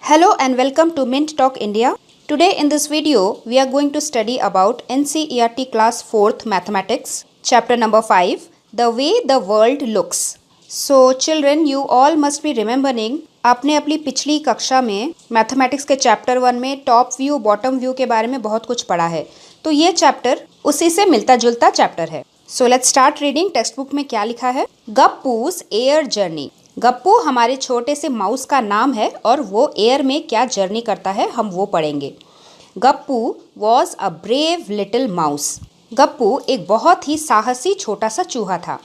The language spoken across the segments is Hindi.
Hello and welcome to Mint Talk India. Today in this video, we are going to study about NCERT Class 4th Mathematics, Chapter number 5, The Way the World Looks. So children, you all must be remembering, आपने अपनी पिछली कक्षा में मैथमेटिक्स के चैप्टर 1 में टॉप व्यू बॉटम व्यू के बारे में बहुत कुछ पढ़ा है. तो ये चैप्टर उसी से मिलता जुलता चैप्टर है. So let's start reading. Text book में क्या लिखा है? गप्पूस एयर जर्नी. गप्पू हमारे छोटे से माउस का नाम है और वो एयर में क्या जर्नी करता है हम वो पढ़ेंगे. Gappu was a brave little mouse. Gappu एक बहुत ही साहसी छोटा सा चूहा था.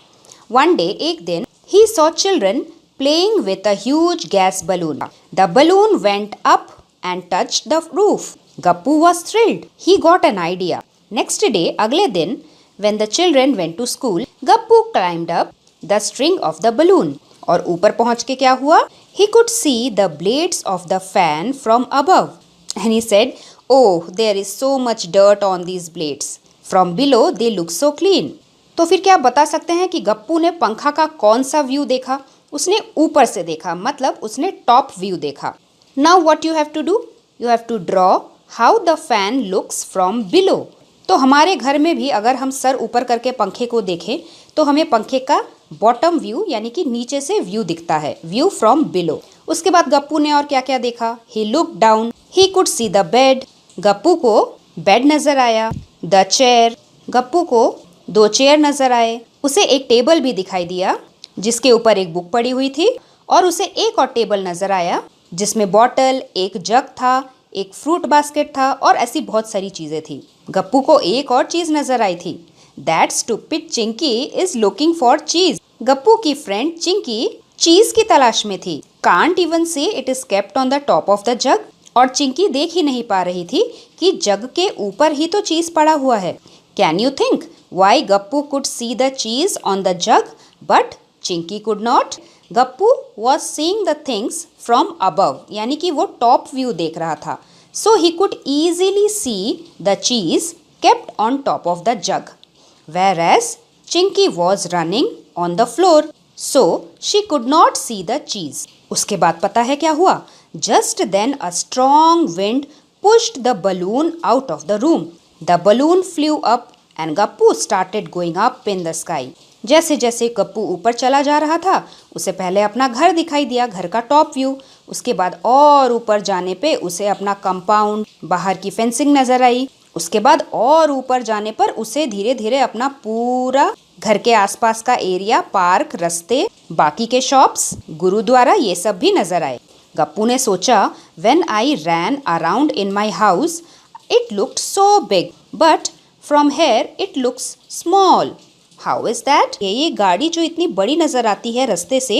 वन डे एक दिन he saw children playing with a huge gas balloon. The balloon went up and touched the roof. Gappu was thrilled. He got an idea. Next day अगले दिन when the children went to school, Gappu climbed up the string of the balloon. और ऊपर पहुंच के क्या हुआ? He could see the blades of the fan from above. And he said, "Oh, there is so much dirt on these blades. From below they look so clean." तो फिर क्या बता सकते हैं कि गप्पू ने पंखा का कौन सा व्यू देखा? उसने ऊपर से देखा, मतलब उसने टॉप व्यू देखा. Now what you have to do? You have to draw how the fan looks from below. तो हमारे घर में भी अगर हम सर ऊपर करके पंखे को देखें तो हमें पंखे का बॉटम व्यू यानी कि नीचे से व्यू दिखता है, व्यू फ्रॉम बिलो. उसके बाद गप्पू ने और क्या क्या देखा? He look down. He could see the bed. Gappu को बेड नजर आया. The chair. गप्पू को दो चेयर नजर आए. उसे एक टेबल भी दिखाई दिया जिसके ऊपर एक बुक पड़ी हुई थी. और उसे एक और टेबल नजर आया जिसमें बॉटल, एक जग था, एक फ्रूट बास्केट था और ऐसी बहुत सारी चीजें थी. गप्पू को एक और चीज नजर आई थी. That stupid Chinki is looking for चीज. गप्पू की फ्रेंड चिंकी चीज की तलाश में थी. Can't even see it is kept on the top of the जग. और चिंकी देख ही नहीं पा रही थी कि जग के ऊपर ही तो चीज पड़ा हुआ है. Can you think why Gappu could see the चीज on the jug but Chinki could not? Gappu was seeing the things from above, यानी कि वो टॉप व्यू देख रहा था. So he could easily see the cheese kept on top of the jug, whereas Chinky was running on the floor, so she could not see the cheese. उसके बाद पता है क्या हुआ? Just then a strong wind pushed the balloon out of the room. The balloon flew up and Gappu started going up in the sky. जैसे जैसे गप्पू ऊपर चला जा रहा था उसे पहले अपना घर दिखाई दिया, घर का टॉप व्यू. उसके बाद और ऊपर जाने पे उसे अपना कंपाउंड, बाहर की फेंसिंग नजर आई. उसके बाद और ऊपर जाने पर उसे धीरे धीरे अपना पूरा घर के आसपास का एरिया, पार्क, रास्ते, बाकी के शॉप्स, गुरुद्वारा, ये सब भी नजर आए. गप्पू ने सोचा, when I ran around in my house it looked so big but from here it looks small. How is that? ये गाड़ी जो इतनी बड़ी नजर आती है रास्ते से,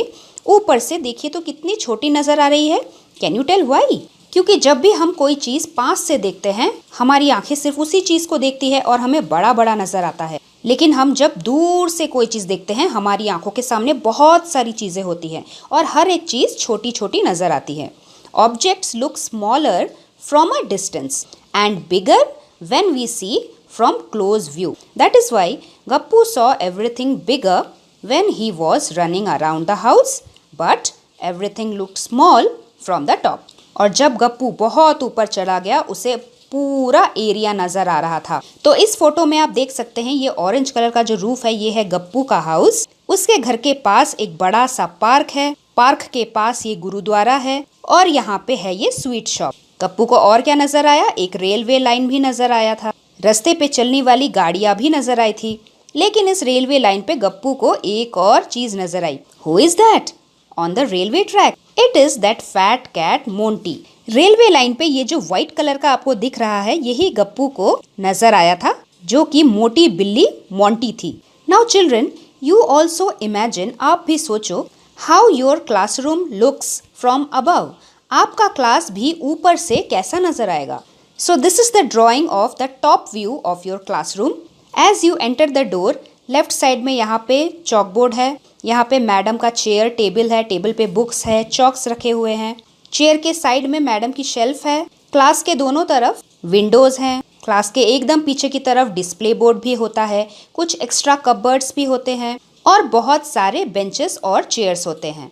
ऊपर से देखिए तो कितनी छोटी नजर आ रही है. Can you tell why? क्योंकि जब भी हम कोई चीज पास से देखते हैं हमारी आंखें सिर्फ उसी चीज को देखती है और हमें बड़ा बड़ा नजर आता है. लेकिन हम जब दूर से कोई चीज देखते हैं हमारी आंखों के सामने बहुत सारी चीजें होती हैं और हर एक चीज छोटी छोटी नजर आती है. Objects look smaller from a distance and bigger when we see from close view. That is why Gappu saw everything bigger when he was running around the house, but everything looked small from the top. और जब गप्पू बहुत ऊपर चला गया उसे पूरा एरिया नजर आ रहा था. तो इस फोटो में आप देख सकते हैं ये ऑरेंज कलर का जो रूफ है ये है गप्पू का हाउस. उसके घर के पास एक बड़ा सा पार्क है. पार्क के पास ये गुरुद्वारा है और यहाँ पे है ये स्वीट शॉप. गप्पू को और क्या नजर आया? एक रेलवे लाइन भी नजर आया था. रास्ते पे चलने वाली गाड़ियां भी नजर आई थी. लेकिन इस रेलवे लाइन पे गप्पू को एक और चीज नजर आई. Who is that on the railway track? It is that fat cat Monty. Railway line पे ये जो व्हाइट कलर का आपको दिख रहा है यही गप्पू को नजर आया था, जो कि मोटी बिल्ली मोंटी थी. Now children, you also imagine, आप भी सोचो, how your classroom looks from above. आपका क्लास भी ऊपर से कैसा नजर आएगा? So this is the drawing of the top view of your classroom. As you enter the door, left side में यहाँ पे chalkboard है. यहाँ पे मैडम का चेयर, टेबल है. टेबल पे बुक्स है, चॉक्स रखे हुए हैं. चेयर के साइड में मैडम की शेल्फ है. क्लास के दोनों तरफ विंडोज हैं. क्लास के एकदम पीछे की तरफ डिस्प्ले बोर्ड भी होता है. कुछ एक्स्ट्रा कपबर्ड्स भी होते हैं और बहुत सारे बेंचेस और चेयर्स होते हैं.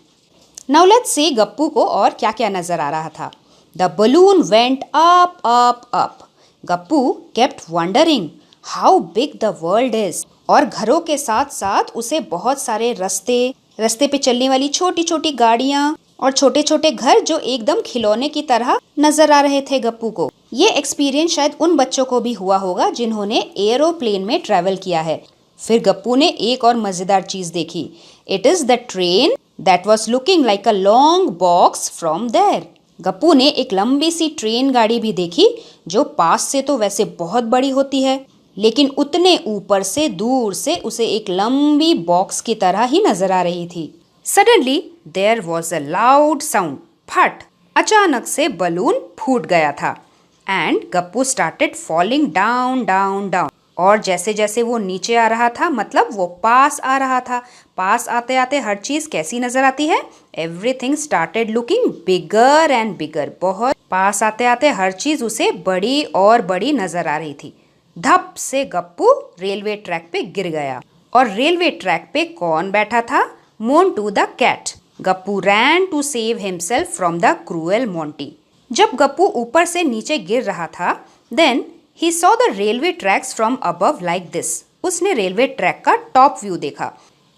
नाउ लेट्स सी गप्पू को और क्या क्या नजर आ रहा था. The balloon went up, up, up. Gappu kept wondering how big the world is. और घरों के साथ साथ उसे बहुत सारे रास्ते पे चलने वाली छोटी छोटी गाड़ियाँ और छोटे छोटे घर जो एकदम खिलौने की तरह नजर आ रहे थे गप्पू को। ये एक्सपीरियंस शायद उन बच्चों को भी हुआ होगा जिन्होंने एरोप्लेन में ट्रैवल किया है। फिर गप्पू ने एक और मजेदार चीज देखी। It is the train that was looking like a long box from there. Gappu ने एक लंबी सी ट्रेन गाड़ी भी देखी जो पास से तो वैसे बहुत बड़ी होती है, लेकिन उतने ऊपर से दूर से उसे एक लंबी बॉक्स की तरह ही नजर आ रही थी। Suddenly there was a loud sound. फट, अचानक से बलून फूट गया था। And Gappu started falling down down down. और जैसे जैसे वो नीचे आ रहा था, मतलब वो पास आ रहा था, पास आते आते हर चीज कैसी नजर आती है? Everything started looking bigger and bigger. बहुत पास आते आते हर चीज उसे बड़ी और बड़ी नजर आ रही थी। धप से गप्पू रेलवे ट्रैक पे गिर गया। और रेलवे ट्रैक पे कौन बैठा था? Montu the cat. Gappu ran to save himself from the cruel Monty. जब गप्पू ऊपर से नीचे गिर रहा था, then he saw the railway tracks from above like this. उसने रेलवे ट्रैक का टॉप व्यू देखा,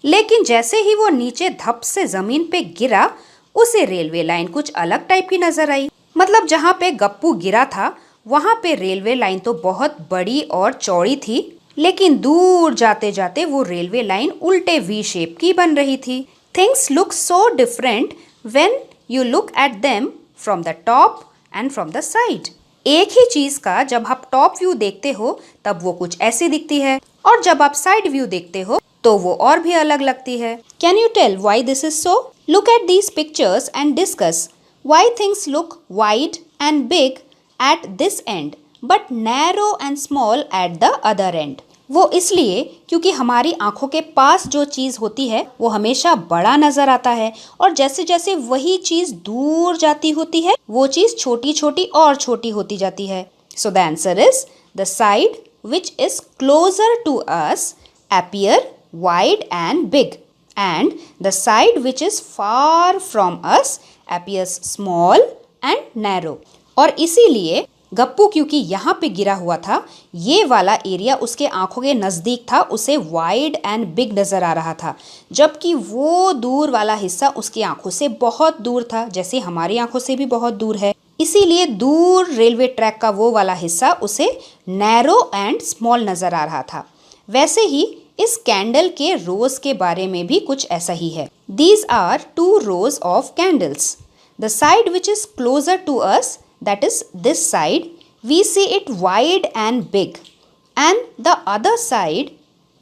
लेकिन जैसे ही वो नीचे धप से जमीन पे गिरा, उसे रेलवे लाइन कुछ अलग टाइप की नजर आई। मतलब जहाँ पे गप्पू गिरा था वहाँ पे रेलवे लाइन तो बहुत बड़ी और चौड़ी थी, लेकिन दूर जाते जाते वो रेलवे लाइन उल्टे वी शेप की बन रही थी। Things look so different when you look at them from the top and from the side. एक ही चीज का जब आप टॉप व्यू देखते हो तब वो कुछ ऐसी दिखती है, और जब आप साइड व्यू देखते हो तो वो और भी अलग लगती है। Can you tell why this is so? Look at these pictures and discuss why things look wide and big at this end but narrow and small at the other end. वो इसलिए क्योंकि हमारी आंखों के पास जो चीज होती है वो हमेशा बड़ा नजर आता है, और जैसे जैसे वही चीज दूर जाती होती है वो चीज छोटी छोटी और छोटी होती जाती है। So the answer is the side which is closer to us appear wide and big, and the side which is far from us appears small and narrow. और इसीलिए गप्पू क्योंकि यहाँ पे गिरा हुआ था, ये वाला एरिया उसके आंखों के नजदीक था, उसे वाइड एंड बिग नजर आ रहा था, जबकि वो दूर वाला हिस्सा उसकी आंखों से बहुत दूर था, जैसे हमारी आंखों से भी बहुत दूर है। इसीलिए दूर रेलवे ट्रैक का वो वाला हिस्सा उसे नैरो एंड स्मॉल नजर आ रहा था। वैसे ही इस कैंडल के रोज के बारे में भी कुछ ऐसा ही है। These are 2 rows of candles. The side which is closer to us, that is this side, we see it wide and big, and the other side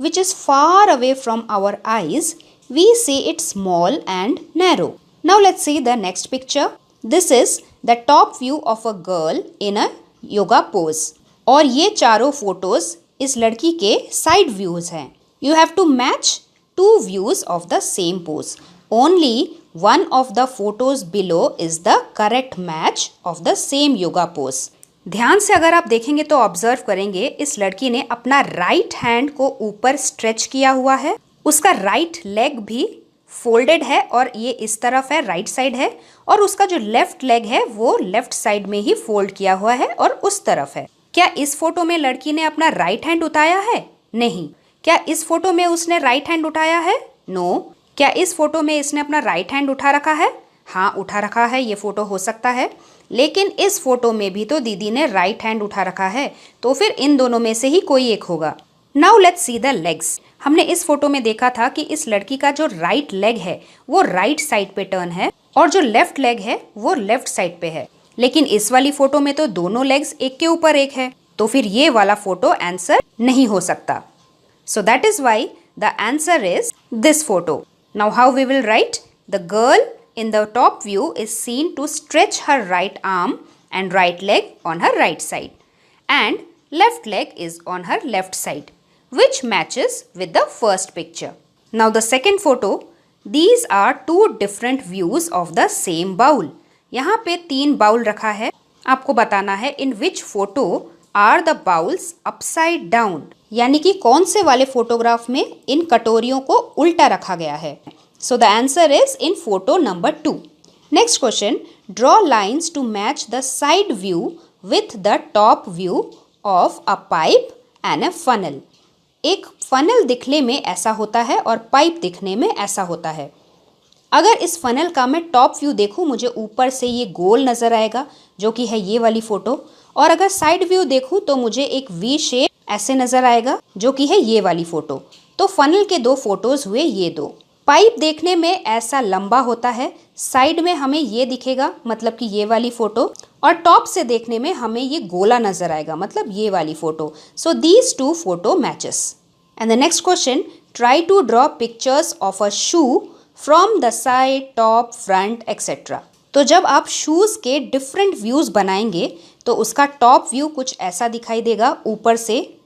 which is far away from our eyes, we see it small and narrow. Now let's see the next picture. This is the top view of a girl in a yoga pose. और ये चारों फोटोज इस लड़की के साइड व्यूज हैं। You have to match 2 views of the same pose. Only one of the photos below is the correct match of the same yoga pose. ध्यान से अगर आप देखेंगे तो ऑब्जर्व करेंगे इस लड़की ने अपना राइट हैंड को ऊपर स्ट्रेच किया हुआ है, उसका राइट लेग भी फोल्डेड है और ये इस तरफ है, राइट साइड है, और उसका जो लेफ्ट लेग है वो लेफ्ट साइड में ही फोल्ड किया हुआ है और उस तरफ है। क्या इस फोटो में लड़की ने अपना राइट हैंड उठाया है? नहीं। क्या इस फोटो में उसने राइट हैंड उठाया है? नो। क्या इस फोटो में इसने अपना राइट हैंड उठा रखा है? हाँ, उठा रखा है, ये फोटो हो सकता है। लेकिन इस फोटो में भी तो दीदी ने राइट हैंड उठा रखा है, तो फिर इन दोनों में से ही कोई एक होगा। Now let's see the legs. हमने इस फोटो में देखा था कि इस लड़की का जो राइट लेग है वो राइट साइड पे टर्न है और जो लेफ्ट लेग है वो लेफ्ट साइड पे है। लेकिन इस वाली फोटो में तो दोनों लेग्स एक के ऊपर एक है, तो फिर ये वाला फोटो आंसर नहीं हो सकता। So that is why the answer is this photo. Now how we will write? The girl in the top view is seen to stretch her right arm and right leg on her right side, and left leg is on her left side, which matches with the first picture. Now the second photo, these are 2 different views of the same bowl. यहाँ पे 3 बाउल रखा है, आपको बताना है in which photo are the bowls upside down, यानी कि कौन से वाले फोटोग्राफ में इन कटोरियों को उल्टा रखा गया है। So the answer is in photo number 2। Next question, Draw lines to match the side view with the top view of a pipe and a funnel. एक फनल दिखने में ऐसा होता है और पाइप दिखने में ऐसा होता है। अगर इस फनल का मैं टॉप व्यू देखूं, मुझे ऊपर से ये गोल नज़र आएगा जो कि है ये वाली फ़ोटो, और अगर साइड व्यू देखूं तो मुझे एक वी शेप ऐसे नज़र आएगा जो कि है ये वाली फ़ोटो। तो फनल के दो फोटोज़ हुए ये दो। पाइप देखने में ऐसा लंबा होता है, साइड में हमें ये दिखेगा मतलब कि ये वाली फ़ोटो, और टॉप से देखने में हमें ये गोला नज़र आएगा मतलब ये वाली photo. So these two photo matches. And the next question, try to draw pictures of a shoe from the side, top, front etcetera. तो जब आप शूज़ के डिफरेंट व्यूज़ बनाएंगे तो उसका टॉप व्यू कुछ ऐसा दिखाई देगा, ऊपर से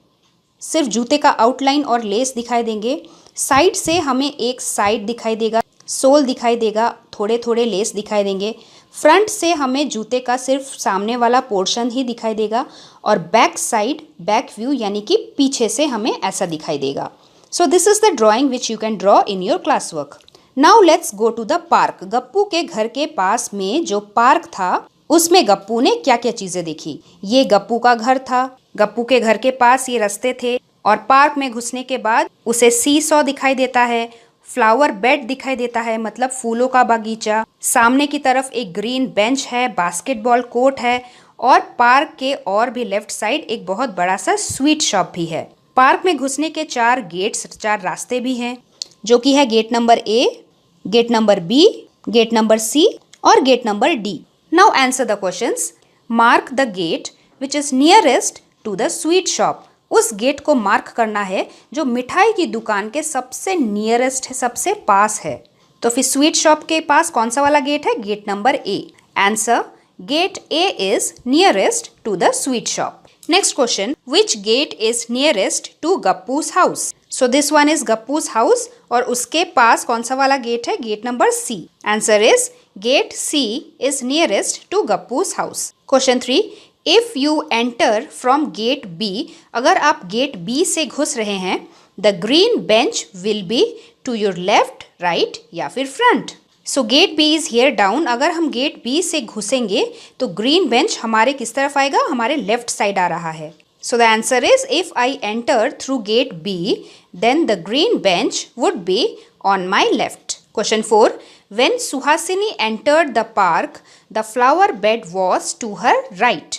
सिर्फ जूते का आउटलाइन और लेस दिखाई देंगे, साइड से हमें एक साइड दिखाई देगा, सोल दिखाई देगा, थोड़े थोड़े लेस दिखाई देंगे, फ्रंट से हमें जूते का सिर्फ सामने वाला पोर्शन ही दिखाई देगा, और बैक साइड, बैक व्यू यानी कि पीछे से हमें ऐसा दिखाई देगा। So this is the drawing which you can draw in your class work. Now let's go to the park. Gappu के घर के पास में जो पार्क था उसमें गप्पू ने क्या क्या चीज़ें देखी। ये गप्पू का घर था, गप्पू के घर के पास ये रास्ते थे, और पार्क में घुसने के बाद उसे सी सॉ दिखाई देता है, फ्लावर बेड दिखाई देता है मतलब फूलों का बागीचा, सामने की तरफ एक ग्रीन बेंच है, बास्केटबॉल कोर्ट है, और पार्क के और भी लेफ्ट साइड एक बहुत बड़ा सा स्वीट शॉप भी है। पार्क में घुसने के 4 गेट्स, 4 रास्ते भी हैं जो कि है gate number A, gate number B, gate number C और gate number D. Now answer the questions. Mark the gate which is nearest to the sweet shop. उस गेट को मार्क करना है जो मिठाई की दुकान के सबसे नियरेस्ट है, सबसे पास है। तो फिर स्वीट शॉप के पास कौन सा वाला गेट है? Gate number A. Answer, gate A is nearest to the sweet shop. Next question, which gate is nearest to Gappu's house? So this one is Gappu's house, और उसके पास कौन सा वाला गेट है? Gate number C. Answer is gate C is nearest to Gappu's house. Question 3, if you enter from gate B, अगर आप गेट बी से घुस रहे हैं, the green bench will be to your left, right या फिर front. So gate B is here down. अगर हम गेट बी से घुसेंगे तो ग्रीन बेंच हमारे किस तरफ आएगा? हमारे लेफ्ट साइड आ रहा है। So the answer is, if I enter through gate B then the green bench would be on my left. Question 4, when Suhasini entered the park, the flower bed was to her right.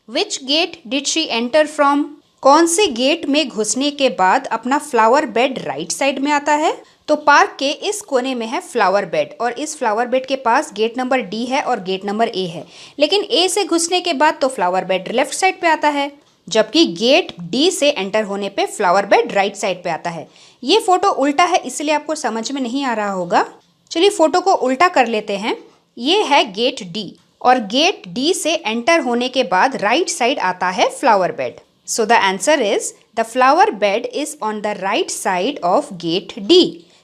Which gate did she enter from? कौन से गेट में घुसने के बाद अपना फ्लावर बेड राइट साइड में आता है? तो पार्क के इस कोने में है फ्लावर बेड, और इस फ्लावर बेड के पास गेट नंबर डी है और गेट नंबर ए है, लेकिन ए से घुसने के बाद तो फ्लावर बेड लेफ्ट साइड पे आता है, जबकि गेट डी से एंटर होने पे फ्लावर बेड राइट साइड पे आता है। ये फोटो उल्टा है इसलिए आपको समझ में नहीं आ रहा होगा। चलिए फोटो को उल्टा कर लेते हैं। ये है गेट डी, और गेट डी से एंटर होने के बाद राइट साइड आता है flower bed. So the answer is, the flower bed is on the right side of gate D.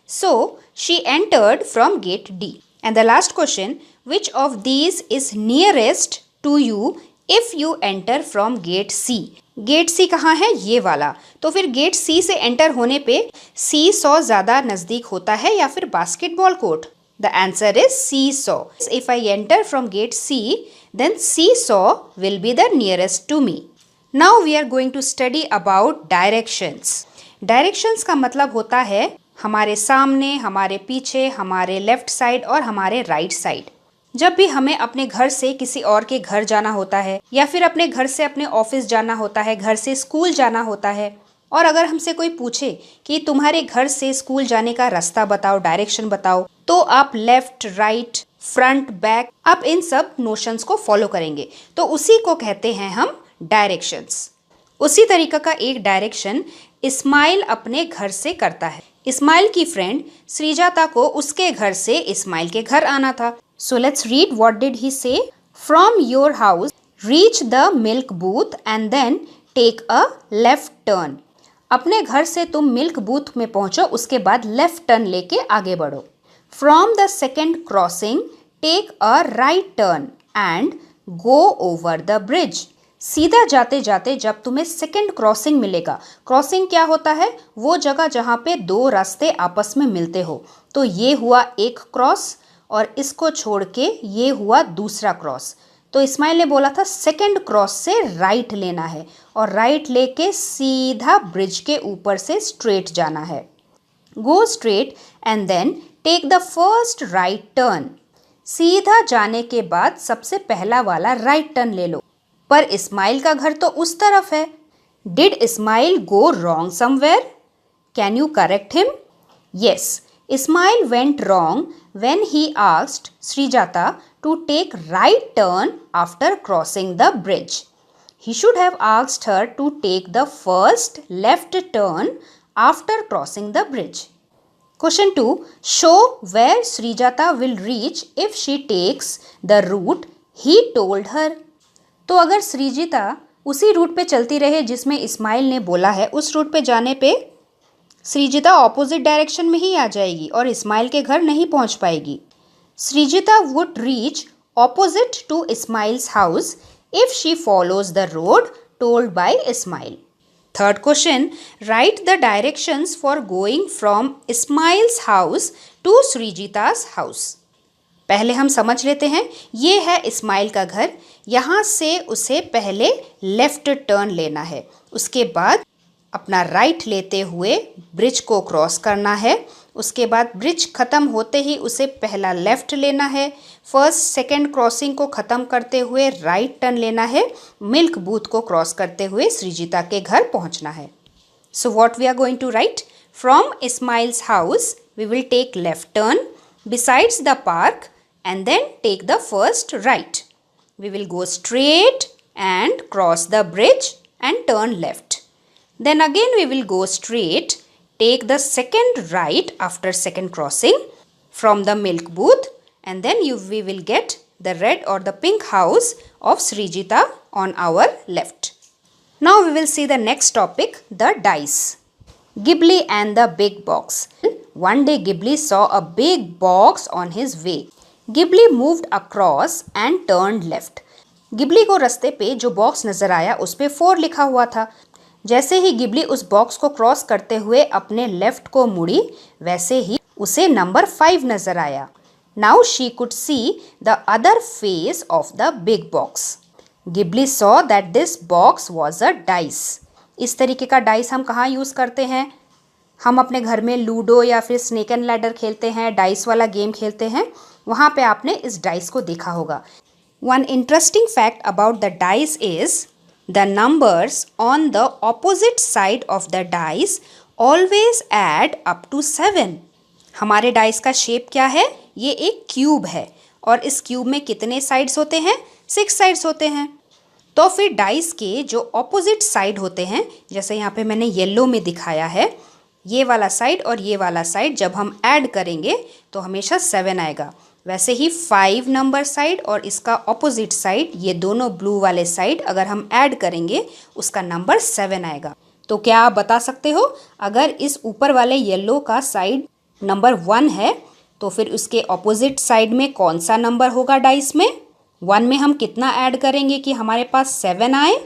So she entered from gate D. And the last question, which of these is nearest to you if you enter from gate C? Gate C कहाँ है? ये वाला। तो फिर गेट सी से एंटर होने पे सी सॉ ज़्यादा नज़दीक होता है या फिर basketball court? The answer is seesaw. If I enter from gate C then seesaw will be the nearest to me. Now we are going to study about directions. Directions का मतलब होता है हमारे सामने, हमारे पीछे, हमारे लेफ्ट साइड और हमारे राइट साइड। जब भी हमें अपने घर से किसी और के घर जाना होता है, या फिर अपने घर से अपने ऑफिस जाना होता है, घर से स्कूल जाना होता है, और अगर हमसे कोई पूछे कि तुम्हारे घर से स्कूल जाने का रास्ता बताओ, डायरेक्शन बताओ, तो आप लेफ्ट, राइट, फ्रंट, बैक, आप इन सब नोशंस को फॉलो करेंगे। तो उसी को कहते हैं हम डायरेक्शंस। उसी तरीका का एक डायरेक्शन इस्माइल अपने घर से करता है। इस्माइल की फ्रेंड श्रीजाता को उसके घर से इस्माइल के घर आना था। So let's read what did he say. From your house, reach the milk booth and then take a left turn. अपने घर से तुम मिल्क बूथ में पहुंचो, उसके बाद लेफ्ट टर्न लेके आगे बढ़ो। From the second crossing, take a right turn and go over the bridge. सीधा जाते जाते जब तुम्हें सेकेंड क्रॉसिंग मिलेगा, क्रॉसिंग क्या होता है? वो जगह जहाँ पे दो रास्ते आपस में मिलते हो। तो ये हुआ एक क्रॉस, और इसको छोड़ के ये हुआ दूसरा क्रॉस। तो इस्माइल ने बोला था सेकंड क्रॉस से राइट लेना है और राइट लेके सीधा ब्रिज के ऊपर से स्ट्रेट जाना है। Go straight and then take the first right turn. सीधा जाने के बाद सबसे पहला वाला राइट टर्न ले लो। पर इस्माइल का घर तो उस तरफ है। Did Ismail go wrong somewhere? Can you correct him? Yes, Ismail went wrong when he asked Srijata to take right turn after crossing the bridge. He should have asked her to take the first left turn after crossing the bridge. Question 2. Show where Srijata will reach if she takes the route he told her. तो अगर सृजिता उसी रूट पे चलती रहे जिसमें इस्माइल ने बोला है, उस रूट पे जाने पे सृजिता ऑपोजिट डायरेक्शन में ही आ जाएगी और इस्माइल के घर नहीं पहुंच पाएगी। Srijita would reach opposite to Ismail's house if she follows the road told by Ismail. Third question, write the directions for going from Ismail's house to Srijita's house. पहले हम समझ लेते हैं, ये है इस्माइल का घर। यहाँ से उसे पहले लेफ्ट टर्न लेना है, उसके बाद अपना राइट लेते हुए ब्रिज को क्रॉस करना है। उसके बाद ब्रिज ख़त्म होते ही उसे पहला लेफ़्ट लेना है। फर्स्ट सेकंड क्रॉसिंग को ख़त्म करते हुए राइट टर्न लेना है। मिल्क बूथ को क्रॉस करते हुए सृजिता के घर पहुंचना है। So what we are going to write? From Ismail's house we will take left turn besides the park and then take the first right. We will go straight and cross the bridge and turn left. Then again we will go straight, take the second right after second crossing from the milk booth, and then we will get the red or the pink house of Srijita on our left. Now we will see the next topic, the dice. Ghibli and the big box. One day Ghibli saw a big box on his way. Ghibli moved across and turn left. Ghibli को रास्ते पे जो बॉक्स नज़र आया उस पे 4 लिखा हुआ था. जैसे ही गिबली उस बॉक्स को क्रॉस करते हुए अपने लेफ्ट को मुड़ी, वैसे ही उसे नंबर 5 नज़र आया. Now she could see the other face of the big box. Ghibli saw that this box was a dice. इस तरीके का डाइस हम कहाँ यूज़ करते हैं? हम अपने घर में लूडो या फिर स्नेक एंड लैडर खेलते हैं, डाइस वाला गेम खेलते हैं. वहाँ पे आपने इस डाइस को देखा होगा. One interesting fact about the dice is the numbers on the opposite side of the dice always add up to 7. हमारे डाइस का शेप क्या है? ये एक क्यूब है और इस क्यूब में कितने साइड्स होते हैं? 6 साइड्स होते हैं. तो फिर डाइस के जो ऑपोजिट साइड होते हैं, जैसे यहाँ पे मैंने येलो में दिखाया है, ये वाला साइड और ये वाला साइड जब हम ऐड करेंगे तो हमेशा 7 आएगा. वैसे ही 5 नंबर साइड और इसका ऑपोजिट साइड, ये दोनों ब्लू वाले साइड अगर हम ऐड करेंगे उसका नंबर 7 आएगा. तो क्या आप बता सकते हो, अगर इस ऊपर वाले येलो का साइड नंबर 1 है तो फिर उसके ऑपोजिट साइड में कौन सा नंबर होगा डाइस में? 1 में हम कितना ऐड करेंगे कि हमारे पास 7 आए?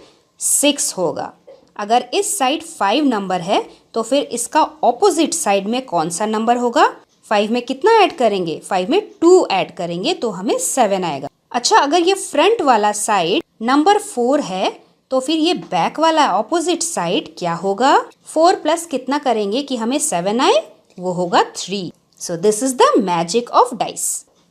6 होगा. अगर इस साइड 5 नंबर है तो फिर इसका ऑपोजिट साइड में कौन सा नंबर होगा? 5 में कितना ऐड करेंगे? 5 में 2 ऐड करेंगे तो हमें 7 आएगा. अच्छा, अगर ये फ्रंट वाला साइड नंबर 4 है तो फिर ये बैक वाला ऑपोजिट साइड क्या होगा? 4 प्लस कितना करेंगे कि हमें 7 आए? वो होगा 3. So this is the magic of dice.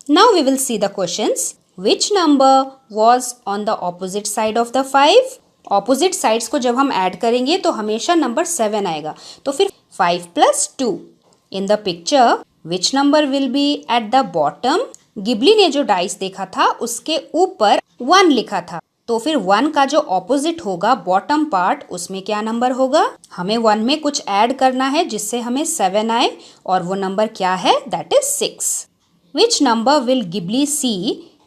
Now we will see the questions. Which number was on the opposite side of the 5? Opposite sides को जब हम ऐड करेंगे तो हमेशा नंबर 7 आएगा. तो फिर 5 plus 2. In the picture which number will B at the bottom? Ghibli ने जो डाइस देखा था उसके ऊपर 1 लिखा था. तो फिर 1 का जो ऑपोजिट होगा बॉटम पार्ट, उसमें क्या नंबर होगा? हमें 1 में कुछ ऐड करना है जिससे हमें 7 आए और वो नंबर क्या है? That is 6. Which number will Ghibli see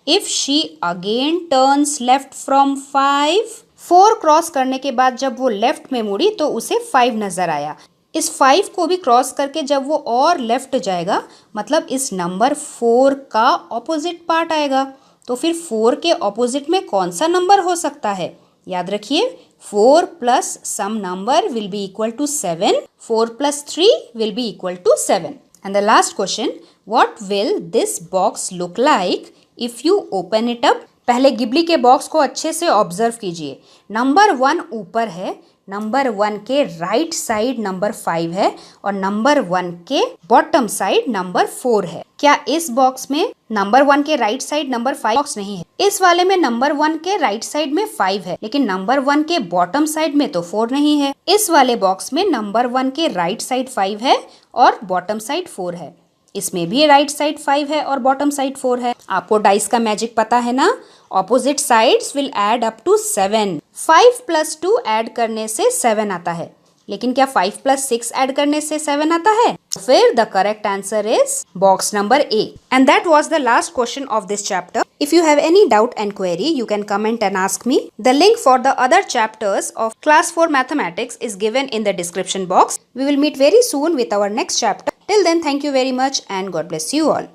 if she again turns left from 5? 4 cross करने के बाद जब वो लेफ्ट में मुड़ी तो उसे 5 नज़र आया. इस 5 को भी क्रॉस करके जब वो और लेफ्ट जाएगा, मतलब इस नंबर 4 का ऑपोजिट पार्ट आएगा. तो फिर 4 के ऑपोजिट में कौन सा नंबर हो सकता है? याद रखिए, 4 plus some number will be equal to 7. 4 plus 3 will be equal to 7. And the last question, What will this box look like if you open it up? पहले गिबली के बॉक्स को अच्छे से ऑब्जर्व कीजिए। नंबर 1 ऊपर है, नंबर 1 के राइट साइड नंबर 5 है और नंबर 1 के बॉटम साइड नंबर 4 है। क्या इस बॉक्स में नंबर 1 के राइट साइड नंबर 5 बॉक्स नहीं है? इस वाले में नंबर 1 के राइट साइड में 5 है, लेकिन नंबर 1 के बॉटम साइड में तो 4 नहीं है। इस वाले बॉक्स में नंबर 1 के राइट साइड 5 है और बॉटम साइड 4 है। इसमें भी राइट साइड 5 है और बॉटम साइड 4 है। आपको डाइस का मैजिक पता है ना? Opposite sides will add up to 7। 5 + 2 add करने से 7 आता है, लेकिन क्या 5 + 6 ऐड करने से 7 आता है? फिर the correct answer is box number A. And that was the last question of this chapter. If you have any doubt and query, you can comment and ask me. The link for the other chapters of Class 4 Mathematics is given in the description box. We will meet very soon with our next chapter. Till then, thank you very much and God bless you all.